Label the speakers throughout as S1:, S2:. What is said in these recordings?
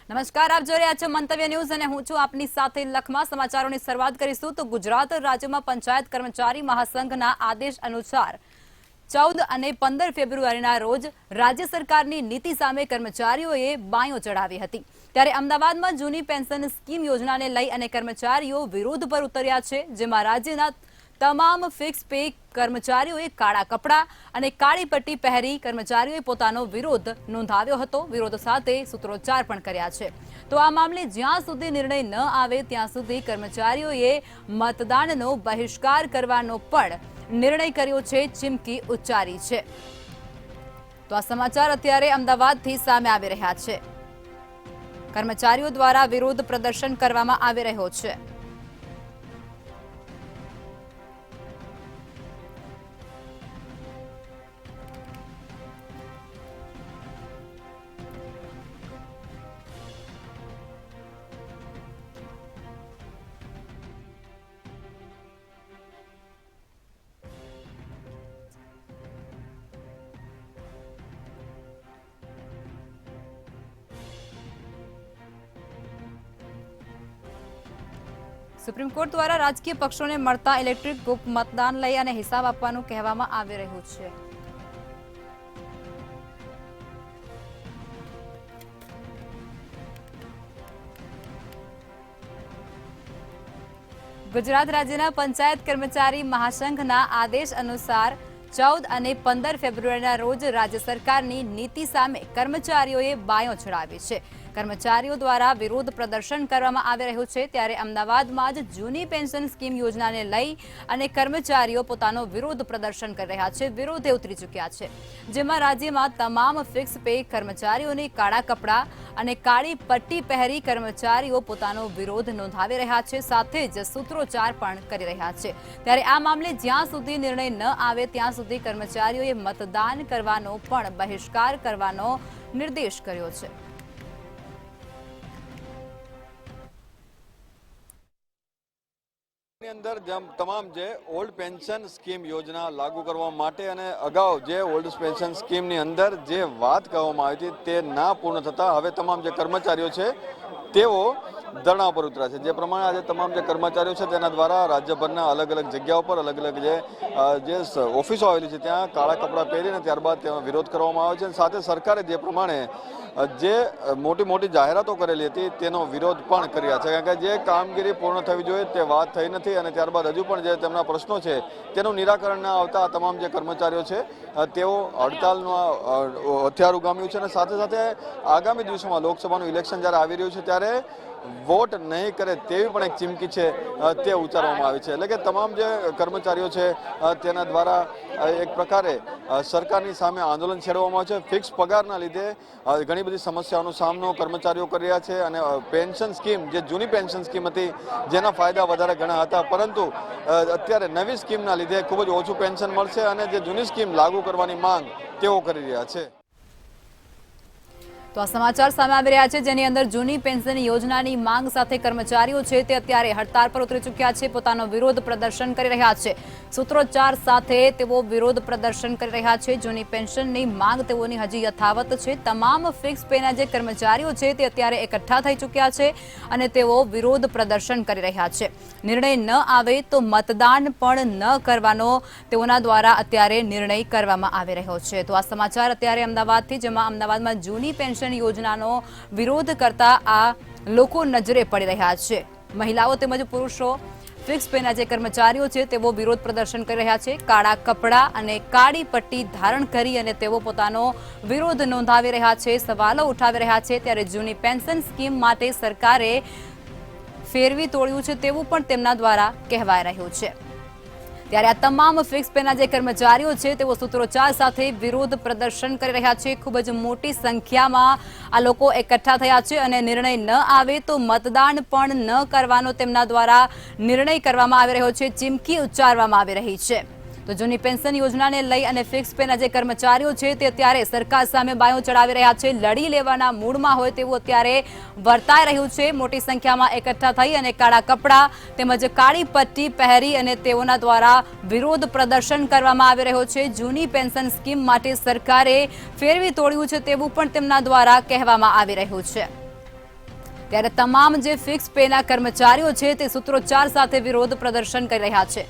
S1: નમસ્કાર, આપ જોઈ રહ્યા છો મંતવ્ય ન્યૂઝ અને હું છું આપની સાથે લખમાં સમાચારોની શરૂઆત કરીશું તો ગુજરાત રાજ્યમાં પંચાયત કર્મચારી મહાસંઘના આદેશ અનુસાર 14 અને 15 ફેબ્રુઆરીના રોજ રાજ્ય સરકારની નીતિ સામે કર્મચારીઓએ બાયો ચડાવી હતી। ત્યારે અમદાવાદમાં જૂની પેન્શન સ્કીમ યોજનાને લઈ અને કર્મચારીઓ વિરોધ પર ઉતર્યા છે, જેમાં રાજ્યના તમામ ફિક્સ પે કર્મચારીઓએ કાળા કપડા અને કાળી પટ્ટી પહેરી કર્મચારીઓએ પોતાનો વિરોધ નોંધાવ્યો હતો। વિરોધ સાથે સૂત્રોચ્ચાર પણ કર્યા છે। તો આ મામલે જ્યાં સુધી નિર્ણય ન આવે ત્યાં સુધી કર્મચારીઓએ મતદાનનો બહિષ્કાર કરવાનો પણ નિર્ણય કર્યો છે, ચીમકી ઉચ્ચારી છે। તો આ સમાચાર અત્યારે અમદાવાદથી સામે આવી રહ્યા છે। કર્મચારીઓ દ્વારા વિરોધ પ્રદર્શન કરવામાં આવી રહ્યો છે। સુપ્રીમ કોર્ટ દ્વારા રાજકીય પક્ષોને મળતા ઇલેક્ટ્રિક ગુપ્ત મતદાન લઈ અને હિસાબ આપવાનું કહેવામાં આવી રહ્યું છે। ગુજરાત રાજ્યના પંચાયત કર્મચારી મહાસંઘના આદેશ અનુસાર 14 અને 15 ફેબ્રુઆરીના રોજ રાજ્ય સરકારની નીતિ સામે કર્મચારીઓએ બાયો ચડાવી છે। કર્મચારીઓ દ્વારા વિરોધ પ્રદર્શન કરવામાં આવી રહ્યું છે। ત્યારે અમદાવાદમાં જ જૂની પેન્શન સ્કીમ યોજનાને લઈ અને કર્મચારીઓ પોતાનો વિરોધ પ્રદર્શન કરી રહ્યા છે, વિરોધે ઉતરી ચૂક્યા છે, જેમાં રાજ્યમાં તમામ ફિક્સ પે કર્મચારીઓની કાળા કપડા અને કાળી પટ્ટી પહેરી કર્મચારીઓ પોતાનો વિરોધ નોંધાવી રહ્યા છે, સાથે જ સૂત્રોચ્ચાર પણ કરી રહ્યા છે। ત્યારે આ મામલે જ્યાં સુધી નિર્ણય ન આવે ત્યાં સુધી કર્મચારીઓએ મતદાન કરવાનો પણ બહિષ્કાર કરવાનો નિર્દેશ કર્યો છે।
S2: અંદર તમામ જે ઓલ્ડ પેન્શન સ્કીમ યોજના લાગુ કરવા માટે અને અગાઉ જે ઓલ્ડ પેન્શન સ્કીમની અંદર જે વાત કરવામાં આવી હતી તે ના પૂર્ણ થતા હવે તમામ જે કર્મચારીઓ છે તેઓ ધરણા પર ઉતર્યા છે। જે પ્રમાણે આજે તમામ જે કર્મચારીઓ છે તેના દ્વારા રાજ્યભરના અલગ અલગ જગ્યાઓ પર અલગ અલગ જે ઓફિસો આવેલી છે ત્યાં કાળા કપડાં પહેરીને ત્યારબાદ તેનો વિરોધ કરવામાં આવે છે। સાથે સરકારે જે પ્રમાણે જે મોટી મોટી જાહેરાતો કરેલી હતી તેનો વિરોધ પણ કર્યા છે, કારણ કે જે કામગીરી પૂર્ણ થવી જોઈએ તે વાત થઈ નથી અને ત્યારબાદ હજુ પણ જે તેમના પ્રશ્નો છે તેનું નિરાકરણ ના આવતા તમામ જે કર્મચારીઓ છે તેઓ હડતાલનું હથિયાર ઉગામ્યું છે। અને સાથે સાથે આગામી દિવસોમાં લોકસભાનું ઇલેક્શન જ્યારે આવી રહ્યું છે ત્યારે વોટ નહીં કરે તેવી પણ એક ચીમકી છે તે ઉચ્ચારવામાં આવી છે। એટલે કે તમામ જે કર્મચારીઓ છે તેના દ્વારા એક પ્રકારે સરકારની સામે આંદોલન છેડવામાં આવે છે। ફિક્સ પગારના લીધે ઘણી બધી સમસ્યાઓનો સામનો કર્મચારીઓ કરી રહ્યા છે અને પેન્શન સ્કીમ જે જૂની પેન્શન સ્કીમ હતી જેના ફાયદા વધારે ઘણા હતા, પરંતુ અત્યારે નવી સ્કીમના લીધે ખૂબ જ ઓછું પેન્શન મળશે અને જે જૂની સ્કીમ લાગુ કરવાની માંગ તેઓ કરી રહ્યા છે।
S1: તો આ સમાચાર સામે આવી રહ્યા છે, જેની અંદર જૂની પેન્શન યોજનાની માંગ સાથે કર્મચારીઓ છે તે અત્યારે હડતાળ પર ઉતરી ચૂક્યા છે, પોતાનો વિરોધ પ્રદર્શન કરી રહ્યા છે। સૂત્રોચ્ચાર સાથે તેઓ વિરોધ પ્રદર્શન કરી રહ્યા છે। જૂની પેન્શનની માંગ તેઓની હજી યથાવત છે। તમામ ફિક્સ પેના જે કર્મચારીઓ છે તે અત્યારે એકઠા થઈ ચૂક્યા છે અને તેઓ વિરોધ પ્રદર્શન કરી રહ્યા છે। નિર્ણય ન આવે તો મતદાન પણ ન કરવાનો તેઓના દ્વારા અત્યારે નિર્ણય કરવામાં આવી રહ્યો છે। તો આ સમાચાર અત્યારે અમદાવાદથી, જેમાં અમદાવાદમાં જૂની પેન્શન યોજનાનો વિરોધ કરતા આ લોકો નજરે પડી રહ્યા છે। મહિલાઓ તેમજ પુરુષો ફિક્સ પેના જે કર્મચારીઓ છે તેઓ વિરોધ પ્રદર્શન કરી રહ્યા છે, કાળા કપડા અને કાળી પટ્ટી ધારણ કરી અને તેઓ પોતાનો વિરોધ નોંધાવી રહ્યા છે, સવાલો ઉઠાવી રહ્યા છે। ત્યારે જૂની પેન્શન સ્કીમ માટે સરકારે ફેરવી તોડ્યું છે તેવું પણ તેમના દ્વારા કહેવાય રહ્યું છે। ત્યારે આ તમામ ફિક્સ પેના જે કર્મચારીઓ છે તેઓ સૂત્રોચ્ચાર સાથે વિરોધ પ્રદર્શન કરી રહ્યા છે। ખૂબ જ મોટી સંખ્યામાં આ લોકો એકઠા થયા છે અને નિર્ણય ન આવે તો મતદાન પણ ન કરવાનો તેમના દ્વારા નિર્ણય કરવામાં આવી રહ્યો છે, ચીમકી ઉચ્ચારવામાં આવી રહી છે। તો જૂની પેન્શન યોજનાને લઈ અને ફિક્સ પેના જે કર્મચારીઓ છે તે અત્યારે સરકાર સામે બાયો ચડાવી રહ્યા છે, લડી લેવાના મૂડમાં હોય તેવું અત્યારે વર્તાઈ રહ્યું છે। મોટી સંખ્યામાં એકઠા થઈ અને કાળા કપડા તેમજ કાળી પટ્ટી પહેરી અને તેઓના દ્વારા વિરોધ પ્રદર્શન કરવામાં આવી રહ્યો છે। જૂની પેન્શન સ્કીમ માટે સરકારે ફેરવી તોડ્યું છે તેવું પણ તેમના દ્વારા કહેવામાં આવી રહ્યું છે। ત્યારે તમામ જે ફિક્સ પેના કર્મચારીઓ છે તે સૂત્રોચ્ચાર સાથે વિરોધ પ્રદર્શન કરી રહ્યા છે.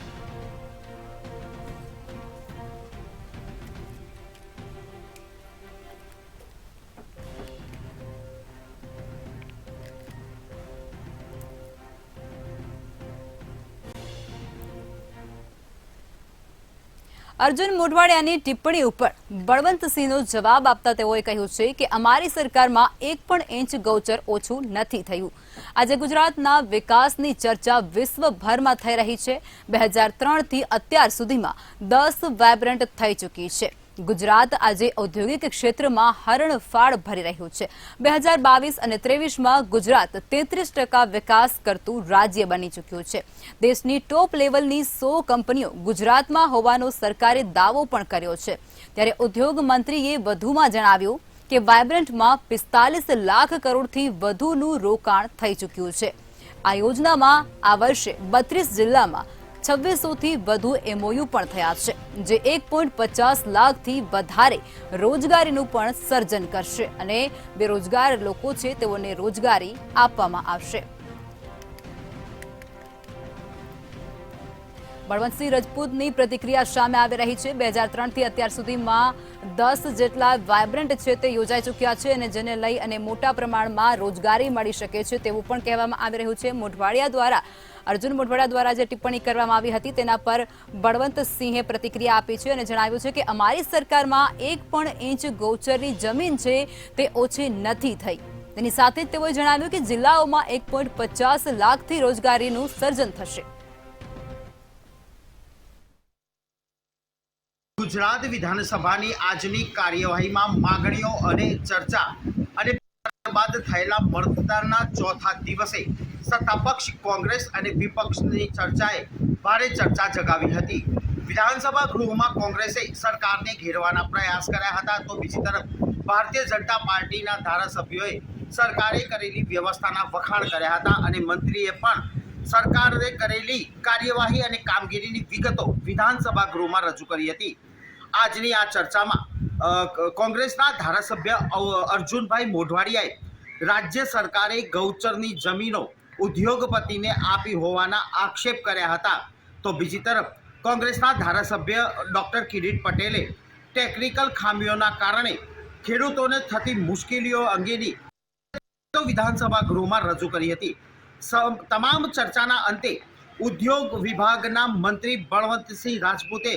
S1: અર્જુન મોઢવાડિયાની ટિપ્પણી ઉપર બળવંતસિંહનો જવાબ આપતા તેઓએ કહ્યું છે કે અમારી સરકારમાં એક પણ ઇંચ ગૌચર ઓછું નથી થયું. આજે ગુજરાતના વિકાસની ચર્ચા વિશ્વભરમાં થઈ રહી છે. 2003થી અત્યાર સુધીમાં 10 વાયબ્રન્ટ થઈ ચૂકી છે. ગુજરાત આજે ઔદ્યોગિક ક્ષેત્રમાં હરણફાળ ભરી રહ્યું છે. 2022 અને 23માં ગુજરાત 33% વિકાસ કરતું રાજ્ય બની ચૂક્યું છે. દેશની ટોપ લેવલની 100 કંપનીઓ ગુજરાતમાં હોવાનો સરકારે દાવો પણ કર્યો છે. ત્યારે ઉદ્યોગ મંત્રીએ વધુમાં જણાવ્યું કે વાયબ્રન્ટમાં 45 લાખ કરોડથી વધુનું રોકાણ થઈ ચૂક્યું છે. આ યોજનામાં આ વર્ષે 32 જિલ્લામાં 2600થી વધુ MOU પણ થયા છે, જે 1.50 લાખથી વધારે રોજગારીનું પણ સર્જન કરશે અને બેરોજગાર લોકો છે તેઓને રોજગારી આપવામાં આવશે. બળવંતસિંહ રાજપૂતની પ્રતિક્રિયા સામે આવી રહી છે. 2003થી અત્યાર સુધીમાં 10 જેટલા વાયબ્રન્ટ છે તે યોજાઈ ચૂક્યા છે અને જેને લઈ અને મોટા પ્રમાણમાં રોજગારી મળી શકે છે તેવું પણ કહેવામાં આવી રહ્યું છે. અર્જુન મોઢવાડિયા દ્વારા જે ટિપ્પણી કરવામાં આવી હતી તેના પર બળવંતસિંહે પ્રતિક્રિયા આપી છે અને જણાવ્યું છે કે અમારી સરકારમાં એક પણ ઇંચ ગૌચરની જમીન છે તે ઓછી નથી થઈ. તેની સાથે જ તેઓએ જણાવ્યું કે જિલ્લાઓમાં 1.50 લાખથી રોજગારીનું સર્જન થશે.
S3: ગુજરાત વિધાનસભાની આજની કાર્યવાહીમાં માગણીઓ અને ચર્ચા અને બાદ થયેલા મતદાનના ચોથા દિવસે સત્તાપક્ષ કોંગ્રેસ અને વિપક્ષની ચર્ચાએ ભારે ચર્ચા જગાવી હતી. વિધાનસભા ગૃહમાં કોંગ્રેસે સરકારને ઘેરવાના પ્રયાસ કર્યા હતા, તો બીજી તરફ ભારતીય જનતા પાર્ટીના ધારાસભ્યોએ સરકારે કરેલી વ્યવસ્થાના વખાણ કર્યા હતા અને મંત્રીએ પણ સરકારે કરેલી કાર્યવાહી અને કામગીરીની વિગતો વિધાનસભા ગૃહમાં રજૂ કરી હતી. આજની આ ચર્ચામાં કોંગ્રેસના ધારાસભ્ય અર્જુનભાઈ મોઢવાડિયાએ રાજ્ય સરકારે ગૌચરની જમીનો ઉદ્યોગપતિને આપી હોવાના આક્ષેપ કર્યા હતા, તો બીજી તરફ કોંગ્રેસના ધારાસભ્ય ડોક્ટર કિરીટ પટેલે ટેકનિકલ ખામીઓના કારણે ખેડૂતોને થતી મુશ્કેલીઓ અંગેની વિધાનસભા ગૃહમાં રજૂ કરી હતી. તમામ ચર્ચાના અંતે ઉદ્યોગ વિભાગના મંત્રી બળવંતસિંહ રાજપૂતે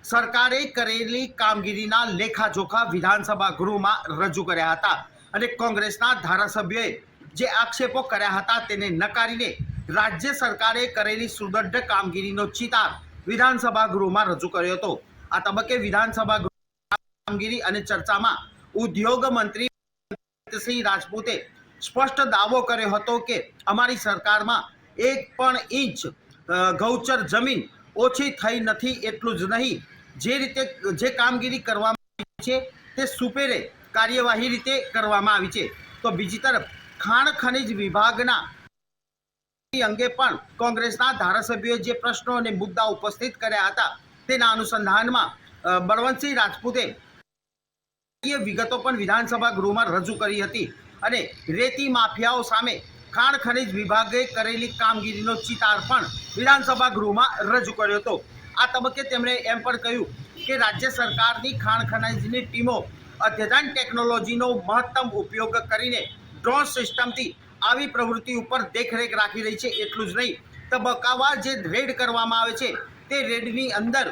S3: સરકારે કરેલી કામગીરીના લેખાજોખા વિધાનસભા ગૃહમાં રજૂ કર્યા હતા અને કોંગ્રેસના ધારાસભ્યોએ જે આક્ષેપો કર્યા હતા તેને નકારીને રાજ્ય સરકારે કરેલી સુદૃઢ કામગીરીનો ચિતાર વિધાનસભા ગૃહમાં રજૂ કર્યો હતો. આ તબક્કે વિધાનસભા કામગીરી અને ચર્ચામાં ઉદ્યોગ મંત્રી બળવંતસિંહ રાજપૂતે સ્પષ્ટ દાવો કર્યો હતો કે અમારી સરકારમાં એક પણ ઇંચ ગૌચર જમીન ઓછી થઈ નથી. એટલું જ નહીં, જે રીતે જે કામગીરી કરવામાં આવી છે તે સુપેરે કાર્યવાહી રીતે કરવામાં આવી છે. તો બીજી તરફ ખાણ ખનિજ વિભાગના અંગે પણ કોંગ્રેસના ધારાસભ્યોએ જે પ્રશ્નો અને મુદ્દા ઉપસ્થિત કર્યા હતા તેના અનુસંધાનમાં બળવંતસિંહ રાજપૂતે વિગતો પણ વિધાનસભા ગૃહમાં રજૂ કરી હતી અને રેતી માફિયાઓ સામે ખાણ ખનિજ વિભાગે કરેલી કામગીરીનો ચિતાર પણ વિધાનસભા ગૃહમાં રજૂ કર્યો હતો. આ તબક્કે તેમણે એમ પણ કહ્યું કે રાજ્ય સરકારની ખાણ ખનિજની ટીમો અદ્યતન ટેકનોલોજીનો મહત્તમ ઉપયોગ કરીને ડ્રોન સિસ્ટમથી આવી પ્રવૃત્તિ ઉપર દેખરેખ રાખી રહી છે. એટલું જ નહીં, તબક્કાવાર જે રેડ કરવામાં આવે છે તે રેડની અંદર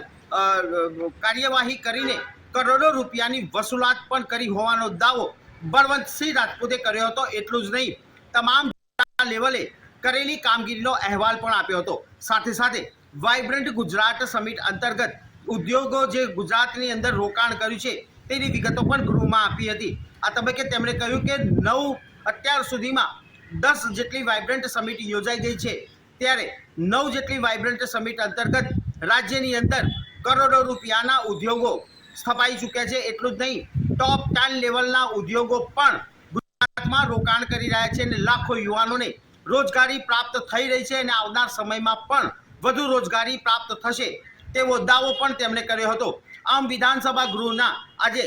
S3: કાર્યવાહી કરીને કરોડો રૂપિયાની વસૂલાત પણ કરી હોવાનો દાવો બળવંતસિંહ રાજપૂતે કર્યો હતો. એટલું જ નહીં, તમામ લેવલે કરેલી કામગીરીનો અહેવાલ પણ આપ્યો હતો. સાથે સાથે વાઇબ્રન્ટ ગુજરાત સમિટ અંતર્ગત ઉદ્યોગો જે ગુજરાતની અંદર રોકાણ કર્યું છે તેની વિગતો પણ ગૃહમાં આપી હતી. આ તબક્કે તેમણે કહ્યું કે અત્યાર સુધીમાં 10 જેટલી વાઇબ્રન્ટ સમિટ યોજાઈ ગઈ છે, ત્યારે 9 જેટલી વાઇબ્રન્ટ સમિટ અંતર્ગત રાજ્યની અંદર કરોડો રૂપિયાના ઉદ્યોગો સ્થપાઈ ચૂક્યા છે. એટલું જ નહીં, ટોપ 10 લેવલના ઉદ્યોગો પણ ગુજરાતમાં રોકાણ કરી રહ્યા છે અને લાખો યુવાનોને રોજગારી પ્રાપ્ત થઈ રહી છે અને આવનાર સમયમાં પણ વધુ રોજગારી પ્રાપ્ત થશે તેવો દાવો પણ તેમણે કર્યો હતો. આમ વિધાનસભા ગૃહના આજે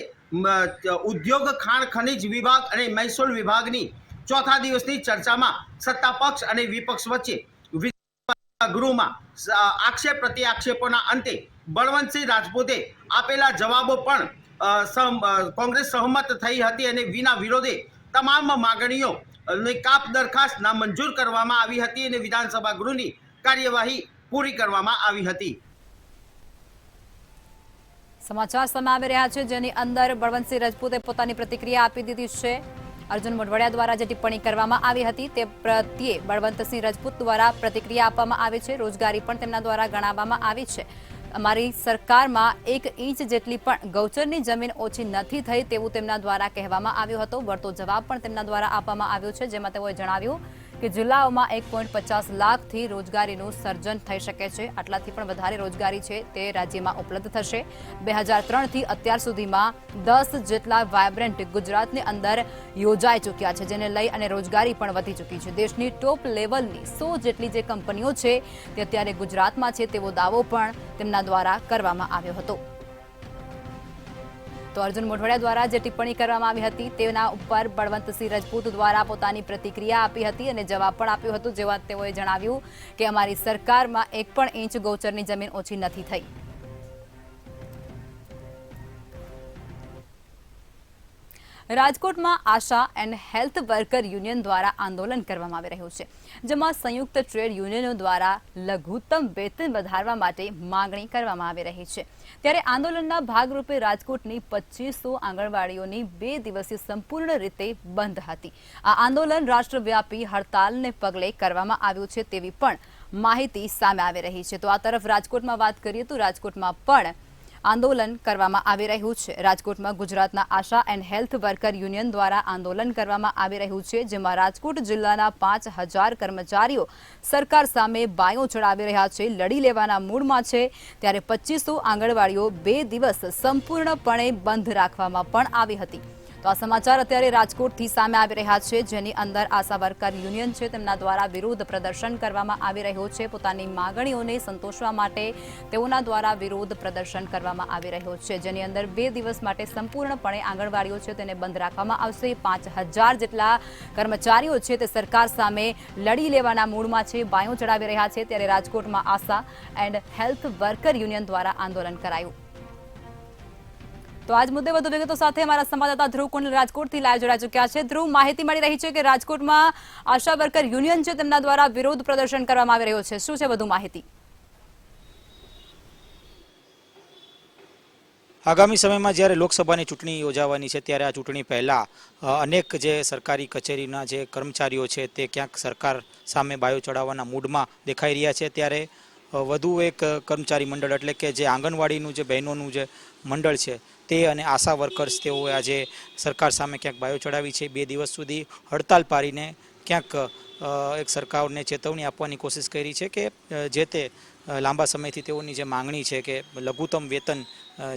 S3: ઉદ્યોગ ખાણ ખનિજ વિભાગ અને મહેસૂલ વિભાગની ચોથા દિવસની ચર્ચામાં સત્તા પક્ષ અને વિપક્ષ વચ્ચે ગૃહમાં આક્ષેપ પ્રતિ આક્ષેપોના અંતે બળવંતસિંહ રાજપૂતે આપેલા જવાબો પણ કોંગ્રેસ સહમત થઈ હતી અને વિના વિરોધે તમામ માગણીઓ કાપ દરખાસ્ત નામંજૂર કરવામાં આવી હતી અને વિધાનસભા ગૃહની કાર્યવાહી પૂરી કરવામાં આવી હતી.
S1: સમાચાર સામે આવી રહ્યા છે જેની અંદર બળવંતસિંહ રાજપૂતે પોતાની પ્રતિક્રિયા આપી દીધી છે. અર્જુન મોઢવાડિયા દ્વારા જે ટિપ્પણી કરવામાં આવી હતી તે પ્રત્યે બળવંતસિંહ રાજપૂત દ્વારા પ્રતિક્રિયા આપવામાં આવી છે. રોજગારી પણ તેમના દ્વારા ગણાવવામાં આવી છે. અમારી સરકારમાં 1 ઇંચ જેટલી પણ ગૌચરની જમીન ઓછી નથી થઈ તેવું તેમના દ્વારા કહેવામાં આવ્યું હતું. વળતો જવાબ પણ તેમના દ્વારા આપવામાં આવ્યો છે, જેમાં તેઓએ જણાવ્યું કે જિલ્લાઓમાં 1.50 લાખથી રોજગારીનું સર્જન થઈ શકે છે. આટલાથી પણ વધારે રોજગારી છે તે રાજ્યમાં ઉપલબ્ધ થશે. 2003થી અત્યાર સુધીમાં 10 જેટલા વાયબ્રન્ટ ગુજરાતની અંદર યોજાઈ ચૂક્યા છે, જેને લઈ અને રોજગારી પણ વધી ચૂકી છે. દેશની ટોપ લેવલની 100 જેટલી જે કંપનીઓ છે તે અત્યારે ગુજરાતમાં છે તેવો દાવો પણ તેમના દ્વારા કરવામાં આવ્યો હતો. તો અર્જુન મોઢવાડિયા દ્વારા જે ટિપ્પણી કરવામાં આવી હતી તેના ઉપર બળવંતસિંહ રાજપૂત દ્વારા પોતાની પ્રતિક્રિયા આપી હતી અને જવાબ પણ આપ્યો હતો, જેમાં તેઓએ જણાવ્યું કે અમારી સરકારમાં 1 પણ ઇંચ ગૌચરની જમીન ઓછી નથી થઈ. રાજકોટમાં આશા એન્ડ હેલ્થ વર્કર યુનિયન દ્વારા આંદોલન કરવામાં આવી રહ્યું છે, જેમાં સંયુક્ત ટ્રેડ યુનિયનો દ્વારા લઘુત્તમ વેતન વધારવા માટે માંગણી કરવામાં આવી રહી છે. ત્યારે આંદોલનના ભાગરૂપે રાજકોટની 2500 આંગણવાડીઓની 2 દિવસીય સંપૂર્ણ રીતે બંધ હતી. આ આંદોલન રાષ્ટ્રવ્યાપી હડતાલને પગલે કરવામાં આવ્યું છે તેવી પણ માહિતી સામે આવી રહી છે. તો આ તરફ રાજકોટમાં વાત કરીએ તો રાજકોટમાં પણ આંદોલન કરવામાં આવી રહ્યું છે. રાજકોટમાં ગુજરાતના આશા એન્ડ હેલ્થ વર્કર યુનિયન દ્વારા આંદોલન કરવામાં આવી રહ્યું છે, જેમાં રાજકોટ જિલ્લાના 5000 કર્મચારીઓ સરકાર સામે બાયો ચડાવી રહ્યા છે, લડી લેવાના મૂડમાં છે. ત્યારે 2500 આંગણવાડીઓ 2 દિવસ સંપૂર્ણપણે બંધ રાખવામાં પણ આવી હતી. તો આ સમાચાર અત્યારે રાજકોટથી સામે આવી રહ્યા છે, જેની અંદર આશા વર્કર યુનિયન છે તેમના દ્વારા વિરોધ પ્રદર્શન કરવામાં આવી રહ્યો છે. પોતાની માંગણીઓને સંતોષવા માટે તેઓના દ્વારા વિરોધ પ્રદર્શન કરવામાં આવી રહ્યો છે, જેની અંદર 2 દિવસ માટે સંપૂર્ણપણે આંગણવાડીઓ છે તેને બંધ રાખવામાં આવશે. 5000 જેટલા કર્મચારીઓ છે તે સરકાર સામે લડી લેવાના મૂડમાં છે, બાયો ચડાવી રહ્યા છે. ત્યારે રાજકોટમાં આશા એન્ડ હેલ્થ વર્કર યુનિયન દ્વારા આંદોલન કરાયું. તો આજ મુદ્દે વધુ વિગતો સાથે અમારા સંવાદદાતા ધ્રુવ કુંડલ રાજકોટથી લાઈવ જોડાઈ ચૂક્યા છે. ધ્રુવ, માહિતી મળી રહી છે કે રાજકોટમાં આશા વર્કર યુનિયન છે તેમના દ્વારા વિરોધ પ્રદર્શન કરવામાં આવી રહ્યો છે. શું છે વધુ માહિતી?
S4: આગામી સમયમાં જ્યારે લોકસભાની ચૂંટણી યોજાવાની છે ત્યારે આ ચૂંટણી પહેલાં અનેક જે સરકારી કચેરીના જે કર્મચારીઓ છે તે ક્યાંક સરકાર સામે બાયો ચડાવવાના મૂડમાં દેખાઈ રહ્યા છે. ત્યારે વધુ એક કર્મચારી મંડળ એટલે કે જે આંગણવાડીનું જે બહેનોનું જે મંડળ છે તે અને આશા વર્કર્સ તેઓએ આજે સરકાર સામે ક્યાંક બાયો ચડાવી છે. 2 દિવસ સુધી હડતાલ પાડીને ક્યાંક એક સરકારને ચેતવણી આપવાની કોશિશ કરી છે કે જે તે લાંબા સમયથી તેઓની જે માંગણી છે કે લઘુત્તમ વેતન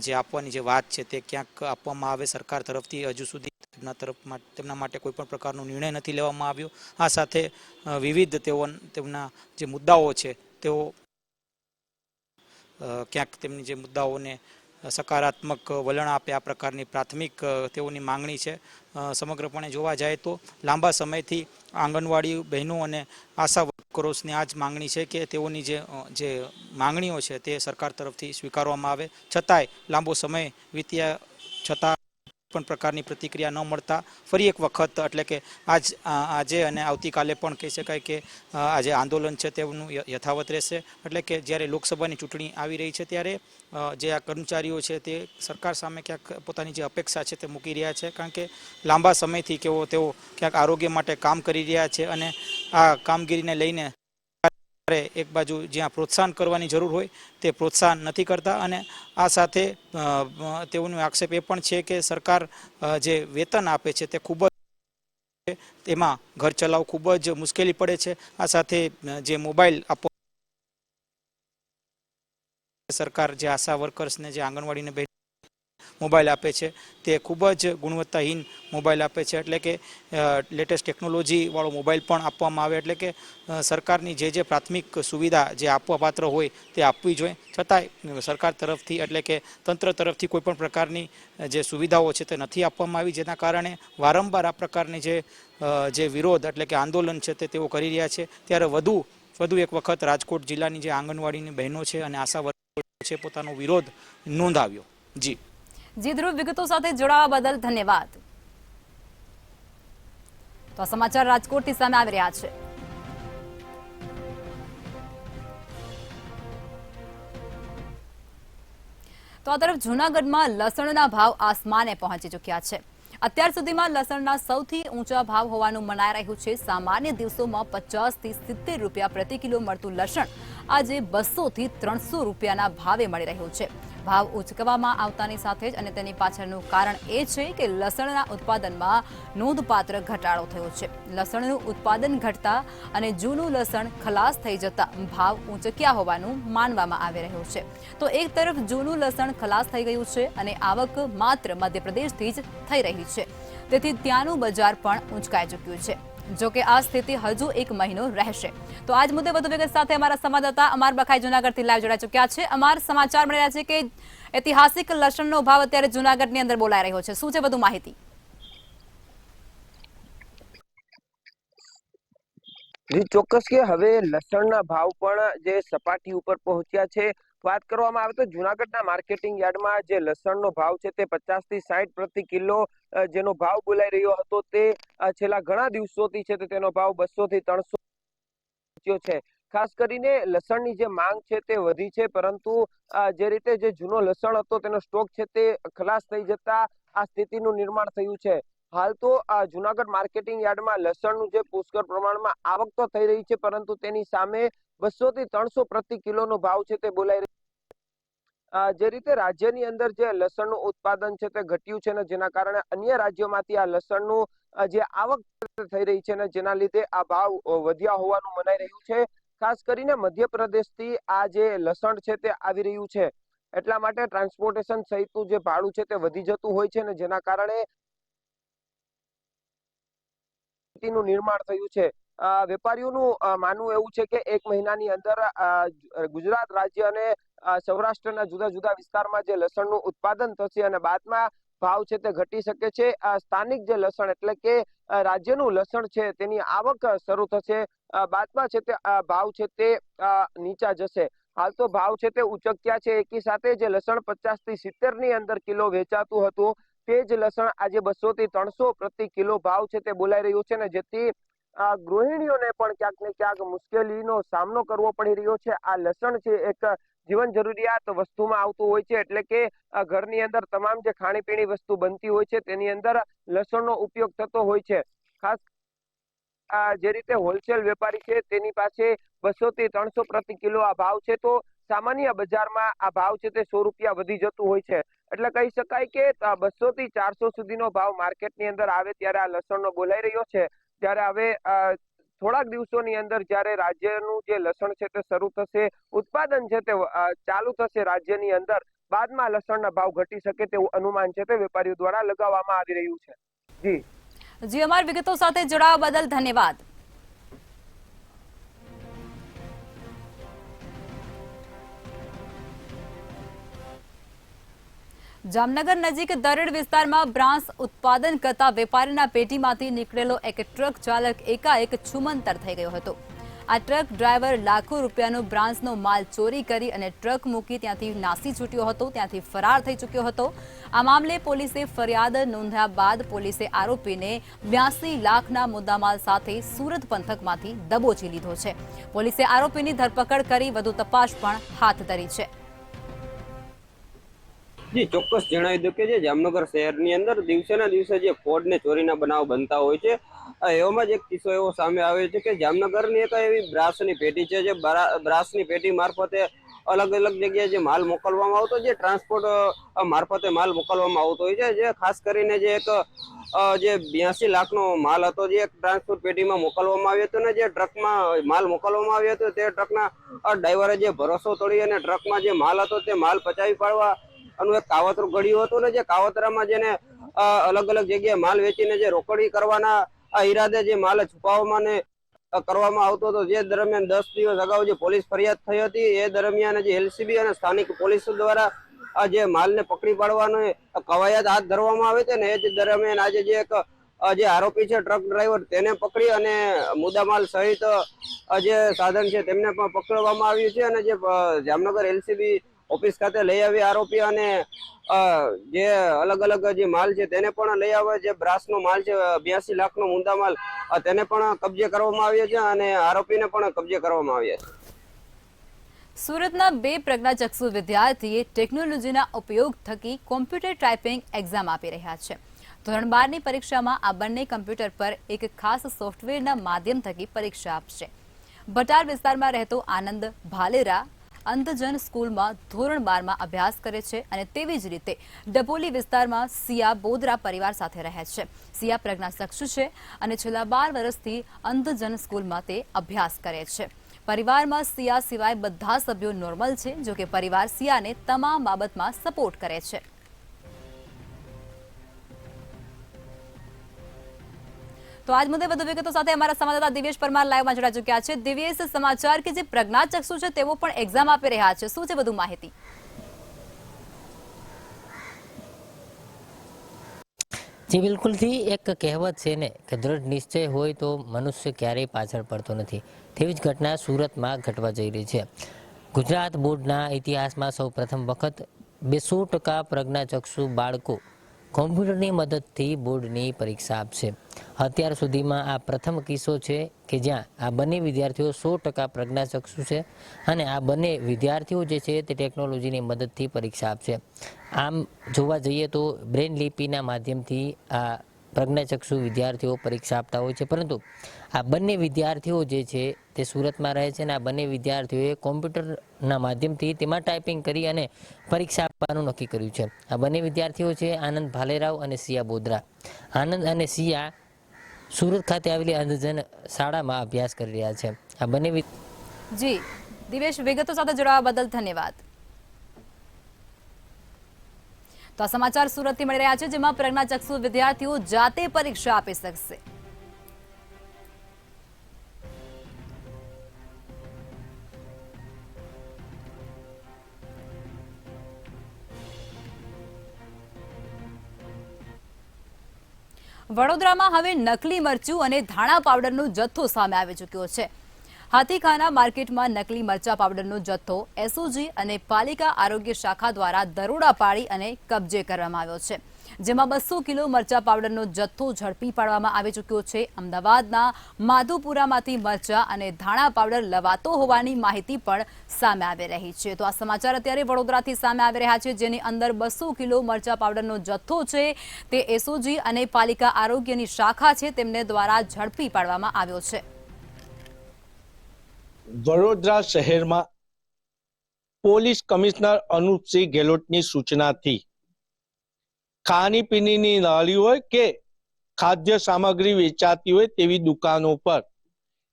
S4: જે આપવાની જે વાત છે તે ક્યાંક આપવામાં આવે સરકાર તરફથી. હજુ સુધી તેમના માટે કોઈ પણ પ્રકારનો નિર્ણય નથી લેવામાં આવ્યો. આ સાથે વિવિધ તેમના જે મુદ્દાઓ છે તેઓ ક્યાંક તેમની જે મુદ્દાઓને સકારાત્મક વલણ આપે આ પ્રકારની પ્રાથમિક તેઓની માંગણી છે. સમગ્રપણે જોવા જાય તો લાંબા સમયથી આંગણવાડી બહેનો અને આશા વર્કરોસની આ જ માંગણી છે કે તેઓની જે માંગણીઓ છે તે સરકાર તરફથી સ્વીકારવામાં આવે. છતાંય લાંબો સમય વીત્યા છતાં પણ પ્રકારની પ્રતિક્રિયા ન મળતા ફરી એક વખત એટલે કે આજે અને આવતીકાલે પણ કહી શકાય કે આ જે આંદોલન છે તેનું યથાવત રહેશે. એટલે કે જ્યારે લોકસભાની ચૂંટણી આવી રહી છે ત્યારે જે આ કર્મચારીઓ છે તે સરકાર સામે ક્યાંક પોતાની જે અપેક્ષા છે તે મૂકી રહ્યા છે, કારણ કે લાંબા સમયથી તેઓ ક્યાંક આરોગ્ય માટે કામ કરી રહ્યા છે અને આ કામગીરીને લઈને એક બાજુ જ્યાં પ્રોત્સાહન કરવાની જરૂર હોય તે પ્રોત્સાહન નથી કરતા. અને આ સાથે તેઓનો આક્ષેપ એ પણ છે કે સરકાર જે વેતન આપે છે તે ખૂબ જ તેમાં ઘર ચલાવવું ખૂબ જ મુશ્કેલી પડે છે. આ સાથે જે મોબાઈલ આપો સરકાર જે આશા વર્કર્સને જે આંગણવાડીને મોબાઈલ આપે છે તે ખૂબ જ ગુણવત્તાહીન મોબાઈલ આપે છે, એટલે કે લેટેસ્ટ ટેકનોલોજીવાળો મોબાઈલ પણ આપવામાં આવે, એટલે કે સરકારની જે પ્રાથમિક સુવિધા જે આપવા પાત્ર હોય તે આપવી જોઈએ. છતાંય સરકાર તરફથી એટલે કે તંત્ર તરફથી કોઈપણ પ્રકારની જે સુવિધાઓ છે તે નથી આપવામાં આવી, જેના કારણે વારંવાર આ પ્રકારની જે વિરોધ એટલે કે આંદોલન છે તે તેઓ કરી રહ્યા છે. ત્યારે વધુ એક વખત રાજકોટ જિલ્લાની જે આંગણવાડીની બહેનો છે અને આશા વર્કરો છે પોતાનો વિરોધ નોંધાવ્યો.
S1: જી ધ્રુવ, વિગતો સાથે જોડાવા બદલ ધન્યવાદ. તો આ સમાચાર રાજકોટથી સામે આવી રહ્યા છે. તો આ તરફ જૂનાગઢમાં લસણના ભાવ આસમાને પહોંચી ચૂક્યા છે. અત્યાર સુધીમાં લસણના સૌથી ઊંચા ભાવ હોવાનું મનાઈ રહ્યું છે. સામાન્ય દિવસોમાં 50 થી 70 રૂપિયા પ્રતિ કિલો મળતું લસણ આજે 200 થી 300 રૂપિયાના ભાવે મળી રહ્યું છે. ભાવ ઉચકવામાં આવતાની સાથે જ અને તેની પાછળનું કારણ એ છે કે લસણના ઉત્પાદનમાં નોંધપાત્ર ઘટાડો થયો છે. લસણનું ઉત્પાદન ઘટતા અને જૂનું લસણ ખલાસ થઈ જતા ભાવ ઊંચક્યા હોવાનું માનવામાં આવી રહ્યું છે. તો એક તરફ જૂનું લસણ ખલાસ થઈ ગયું છે અને આવક માત્ર મધ્યપ્રદેશથી જ થઈ રહી છે, તેથી ત્યાંનું બજાર પણ ઊંચકાઈ ચૂક્યું છે. જોકે આ સ્થિતિ હજુ 1 મહિનો રહેશે. તો આજ મુદ્દે વધુ વિગત સાથે અમારા સંવાદદાતા અમાર બખાઈ જૂનાગઢથી લાઈવ જોડાઈ ચૂક્યા છે. અમાર સમાચાર મળી રહ્યા છે કે ઐતિહાસિક લસણનો ભાવ અત્યારે જૂનાગઢની અંદર બોલાઈ રહ્યો છે. શું છે વધુ માહિતી?
S5: જી ચોક્કસ કે હવે લસણના ભાવ પણ જે સપાટી ઉપર પહોંચ્યા છે. વાત કરવામાં આવે તો જૂનાગઢના માર્કેટિંગ યાર્ડમાં જે લસણનો ભાવ છે તે 50 થી 60 પ્રતિ કિલો જેનો ભાવ બોલાઈ રહ્યો હતો તે છેલ્લા ઘણા દિવસોથી છે તેનો ભાવ 200 થી 300 છે. ખાસ કરીને લસણની જે માંગ છે તે વધી છે, પરંતુ જે રીતે જે જૂનો લસણ હતો તેનો સ્ટોક છે તે ખલાસ થઈ જતા આ સ્થિતિનું નિર્માણ થયું છે. હાલ તો જૂનાગઢ માર્કેટિંગ યાર્ડમાં લસણનું જે પુષ્કળ પ્રમાણમાં આવક તો થઈ રહી છે, પરંતુ તેની સામે 200 થી 300 પ્રતિ કિલોનો ભાવ છે તે બોલાઈ રહ્યો છે. જે રીતે રાજ્યની અંદર જે લસણનું ઉત્પાદન છે તે ઘટ્યું છે ને જેના કારણે અન્ય રાજ્યોમાંથી આ લસણનું જે આવક થઈ રહી છે ને જેના લીધે આ ભાવ વધ્યા હોવાનું મનાઈ રહ્યું છે. ખાસ કરીને મધ્યપ્રદેશથી આ જે લસણ છે તે આવી રહ્યું છે, એટલા માટે ટ્રાન્સપોર્ટેશન સહિતનું જે ભાડું છે તે વધી જતું હોય છે ને જેના કારણે નું નિર્માણ થયું છે. વેપારીઓનું માનવું એવું છે કે 1 મહિનાની અંદર ગુજરાત રાજ્ય અને સૌરાષ્ટ્રના જુદા જુદા વિસ્તારમાં જે લસણનું ઉત્પાદન થશે અને બાદમાં ભાવ છે તે ઘટી શકે છે. સ્થાનિક જે લસણ એટલે કે રાજ્યનું લસણ છે તેની આવક શરૂ થશે, બાદમાં છે તે ભાવ છે તે નીચા જશે. હાલ તો ભાવ છે તે ઉચક્યા છે. એકી સાથે જે લસણ 50 થી 70 ની અંદર કિલો વેચાતું હતું તે જ લસણ આજે 200 થી 300 પ્રતિ કિલો ભાવ છે તે બોલાઈ રહ્યું છે ને જેથી ગૃહિણીઓને પણ ક્યાંક ને ક્યાંક મુશ્કેલીનો સામનો કરવો પડી રહ્યો છે. આ લસણ છે એક જીવન જરૂરિયાત વસ્તુમાં આવતું હોય છે, એટલે કે ઘરની અંદર તમામ જે ખાણીપીણી વસ્તુ બનતી હોય છે તેની અંદર લસણનો ઉપયોગ થતો હોય છે. ખાસ જે રીતે હોલસેલ વેપારી છે તેની પાસે 200 થી 300 પ્રતિ કિલો આ ભાવ છે, તો સામાન્ય બજારમાં આ ભાવ છે તે 100 રૂપિયા વધી જતું હોય છે. એટલે કહી શકાય કે 200 થી 400 સુધીનો ભાવ માર્કેટની અંદર આવે ત્યારે આ લસણનો બોલાઈ રહ્યો છે. ત્યારે હવે થોડાક દિવસોની અંદર જ્યારે રાજ્યનું જે લસણ છે તે શરૂ થશે, ઉત્પાદન છે તે ચાલુ થશે રાજ્યની અંદર, બાદમાં લસણના ભાવ ઘટી શકે તેવું અનુમાન છે તે વેપારીઓ દ્વારા લગાવવામાં આવી રહ્યું છે.
S1: જી અમારી વિગતો સાથે જોડાવા બદલ ધન્યવાદ. જામનગર નજીક દરેડ વિસ્તારમાં બ્રાંસ ઉત્પાદન કરતા વેપારીના પેટીમાંથી નીકળેલો એક ટ્રક ચાલક એકાએક છુમંતર થઈ ગયો હતો. આ ટ્રક ડ્રાઈવર લાખો રૂપિયાનો બ્રાંસનો માલ ચોરી કરી અને ટ્રક મૂકી ત્યાંથી નાસી છૂટ્યો હતો, ત્યાંથી ફરાર થઈ ચૂક્યો હતો. આ મામલે પોલીસે ફરિયાદ નોંધ્યા બાદ પોલીસે આરોપીને 82 લાખના મુદ્દામાલ સાથે સુરત પંથકમાંથી દબોચી લીધો છે. પોલીસે આરોપીની ધરપકડ કરી વધુ તપાસ પણ હાથ ધરી છે.
S6: જી ચોક્કસ જણાવી દઉં કે જે જામનગર શહેરની અંદર દિવસેના દિવસે જે ફોડ ને ચોરીના બનાવ બનતા હોય છે, એવામાં જ એક કિસ્સો એવો સામે આવે છે કે જામનગરની એક એવી બ્રાસની પેટી છે જે બ્રાસની પેટી મારફતે અલગ અલગ જગ્યાએ જે માલ મોકલવામાં આવતો, જે ટ્રાન્સપોર્ટ મારફતે માલ મોકલવામાં આવતો હોય છે. જે ખાસ કરીને જે એક જે 82 લાખનો માલ હતો જે એક ટ્રાન્સપોર્ટ પેટીમાં મોકલવામાં આવ્યો હતો ને જે ટ્રકમાં માલ મોકલવામાં આવ્યો હતો તે ટ્રકના ડ્રાઈવરે જે ભરોસો તોડી અને ટ્રકમાં જે માલ હતો તે માલ પચાવી પાડવા આનું એક કાવતરું ઘડ્યું હતું ને જે કાવતરામાં જેને અલગ અલગ જગ્યાએ માલ વેચીને જે રોકડી કરવાના આ ઈરાદે જે માલ છુપાવવામાં ને કરવામાં આવતો હતો, જે દરમિયાન 10 દિવસ અગાઉ જે પોલીસ ફરિયાદ થઈ હતી એ દરમિયાન જે એલસીબી અને સ્થાનિક પોલીસ દ્વારા આ જે માલને પકડી પાડવાનો કવાયત હાથ ધરવામાં આવી હતી ને એ જ દરમિયાન આજે જે એક જે આરોપી છે ટ્રક ડ્રાઈવર તેને પકડી અને મુદ્દામાલ સહિત જે સાધન છે તેમને પણ પકડવામાં આવ્યું છે અને જે જામનગર એલસીબી ઓફિસ ખાતે લઈ આવી આરોપી અને જે અલગ અલગ જે માલ છે તેને પણ લઈ આવે, જે બ્રાસનો માલ છે 82 લાખનો મુદ્દામાલ તેને પણ કબજે કરવામાં આવ્યો છે અને આરોપીને પણ કબજે કરવામાં આવ્યા છે.
S1: સુરતના 2 પ્રજ્ઞાચક્ષુ વિદ્યાર્થીએ ટેકનોલોજીના ઉપયોગ થકી કોમ્પ્યુટર ટાઈપિંગ એક્ઝામ આપી રહ્યા છે. ધોરણ 12ની પરીક્ષામાં આ બંને કમ્પ્યુટર પર એક ખાસ સોફ્ટવેરના માધ્યમ થકી પરીક્ષા આપશે. ભટાર વિસ્તારમાં રહેતો આનંદ ભાલેરા અંધજન સ્કૂલમાં ધોરણ 12માં અભ્યાસ કરે છે અને તેવી જ રીતે ડભોલી વિસ્તારમાં સિયા બોદરા પરિવાર સાથે રહે છે. સિયા પ્રજ્ઞાચક્ષુ છે અને છેલ્લા 12 વર્ષથી અંધજન સ્કૂલમાં તે અભ્યાસ કરે છે. પરિવારમાં સિયા સિવાય બધા સભ્યો નોર્મલ છે, જો કે પરિવાર સિયાને તમામ બાબતમાં સપોર્ટ કરે છે. તો આજ મુદ્દે વધુ વિગતો સાથે અમારા સંવાદદાતા દિવ્યેશ પરમાર લાઈવમાં જોડાઈ ચૂક્યા છે. દિવ્યેશ, સમાચાર કે જે પ્રજ્ઞાચક્ષુ છે તેઓ પણ એક્ઝામ આપી રહ્યા છે, શું છે વધુ માહિતી?
S7: જી બિલકુલથી એક કહેવત છે ને કે દૃઢ નિશ્ચય હોય તો મનુષ્ય ક્યારેય પાછળ પડતો નથી. તેવી જ ઘટના સુરતમાં ઘટવા જઈ રહી છે. ગુજરાત બોર્ડના ઇતિહાસમાં સૌ પ્રથમ વખત 200% પ્રજ્ઞાચક્ષુ બાળકો કોમ્પ્યુટરની મદદથી બોર્ડની પરીક્ષા આપશે. અત્યાર સુધીમાં આ પ્રથમ કિસ્સો છે કે જ્યાં આ બંને વિદ્યાર્થીઓ 100% પ્રજ્ઞાચક્ષુ છે અને આ બંને વિદ્યાર્થીઓ જે છે તે ટેકનોલોજીની મદદથી પરીક્ષા આપશે. આમ જોવા જઈએ તો બ્રેન લિપિના માધ્યમથી આ પ્રજ્ઞાચક્ષુ વિદ્યાર્થીઓ પરીક્ષા આપતા હોય છે, પરંતુ આ બંને વિદ્યાર્થીઓ જે છે તે સુરતમાં રહે છે અને આ બંને વિદ્યાર્થીઓએ કોમ્પ્યુટરના માધ્યમથી તેમાં ટાઈપિંગ કરી અને પરીક્ષા આપવાનું નક્કી કર્યું છે. આ બંને વિદ્યાર્થીઓ છે આનંદ ભાલેરાવ અને સિયા બોદરા. આનંદ અને સિયા સુરત ખાતે આવેલી અંધજન શાળામાં અભ્યાસ કરી રહ્યા છે. આ બંને
S1: જી દિવેશ, વિગતો સાથે જોડાવા બદલ ધન્યવાદ. તો આ સમાચાર સુરતથી મળી રહ્યા છે, જેમાં પ્રજ્ઞાચક્ષુ વિદ્યાર્થીઓ જાતે પરીક્ષા આપી શકશે. વડોદરામાં હવે નકલી મરચું અને ધાણા પાવડરનો જથ્થો સામે આવી ચૂક્યો છે. હાથીખાના માર્કેટમાં નકલી મરચા પાવડરનો જથ્થો એસઓજી અને પાલિકા આરોગ્ય શાખા દ્વારા દરોડા પાડી અને કબજે કરવામાં આવ્યો છે, જેમાં 200 કિલો મરચા પાવડરનો જથ્થો ઝડપી પાડવામાં આવી ચૂક્યો છે. અમદાવાદના માધુપુરામાંથી મરચા અને ધાણા પાવડર લવાતો હોવાની માહિતી પણ સામે આવી રહી છે. તો આ સમાચાર અત્યારે વડોદરાથી સામે આવી રહ્યા છે, જેની અંદર 200 કિલો મરચા પાવડરનો જથ્થો છે તે એસઓજી અને પાલિકા આરોગ્યની શાખા છે તેમને દ્વારા ઝડપી પાડવામાં આવ્યો છે.
S8: વડોદરા શહેરમાં પોલીસ કમિશનર અનુપસિંહ ગેહલોતની સૂચનાથી ખાણીપીણીની નાળી હોય કે ખાદ્ય સામગ્રી વેચાતી હોય તેવી દુકાનો પર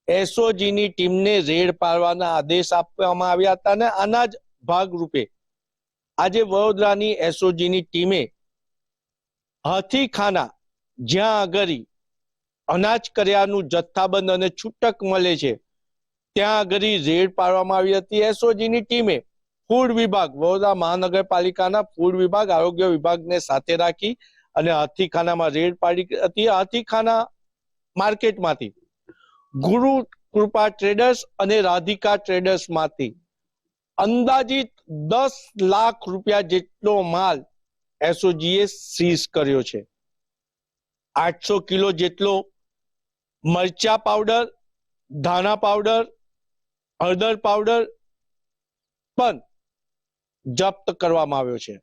S8: એસઓજીની ટીમને રેડ પાડવાના આદેશ આપવામાં આવ્યા હતા અને આના જ ભાગરૂપે આજે વડોદરાની એસઓજીની ટીમે હાથીખાના જ્યાં આગળ અનાજ કરિયાનું જથ્થાબંધ અને છૂટક મળે છે ત્યાં આગળ રેડ પાડવામાં આવી હતી. એસઓજીની ટીમે ફૂડ વિભાગ, વડોદરા મહાનગરપાલિકાના ફૂડ વિભાગ, આરોગ્ય વિભાગને સાથે રાખી અને હાથીખાનામાં રેડ પાડી હતી. હાથીખાના માર્કેટમાંથી ગુરુ કૃપા ટ્રેડર્સ અને રાધિકા ટ્રેડર્સમાંથી અંદાજિત 10 લાખ રૂપિયા જેટલો માલ એસઓજીએ સીઝ કર્યો છે. 800 કિલો જેટલો મરચા પાવડર, ધાણા પાવડર, હળદર પાવડર પણ જપ્ત કરવામાં આવ્યો છે.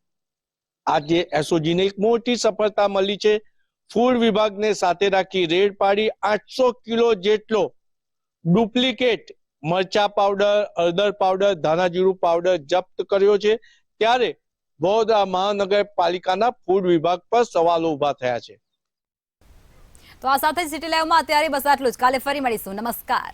S8: આજે એસઓજીને એક મોટી સફળતા મળી છે. ફૂડ વિભાગને સાથે રાખી રેડ પાડી 800 કિલો જેટલો ડુપ્લિકેટ મરચા પાવડર, હળદર પાવડર, ધાણા જીરું પાવડર જપ્ત કર્યો છે. ત્યારે વડોદરા મહાનગરપાલિકાના ફૂડ વિભાગ પર સવાલો ઉભા થયા છે.
S1: તો આ સાથે સિટી લાઈવમાં અત્યારે બસ આટલું જ. કાલે ફરી મળીશું. નમસ્કાર.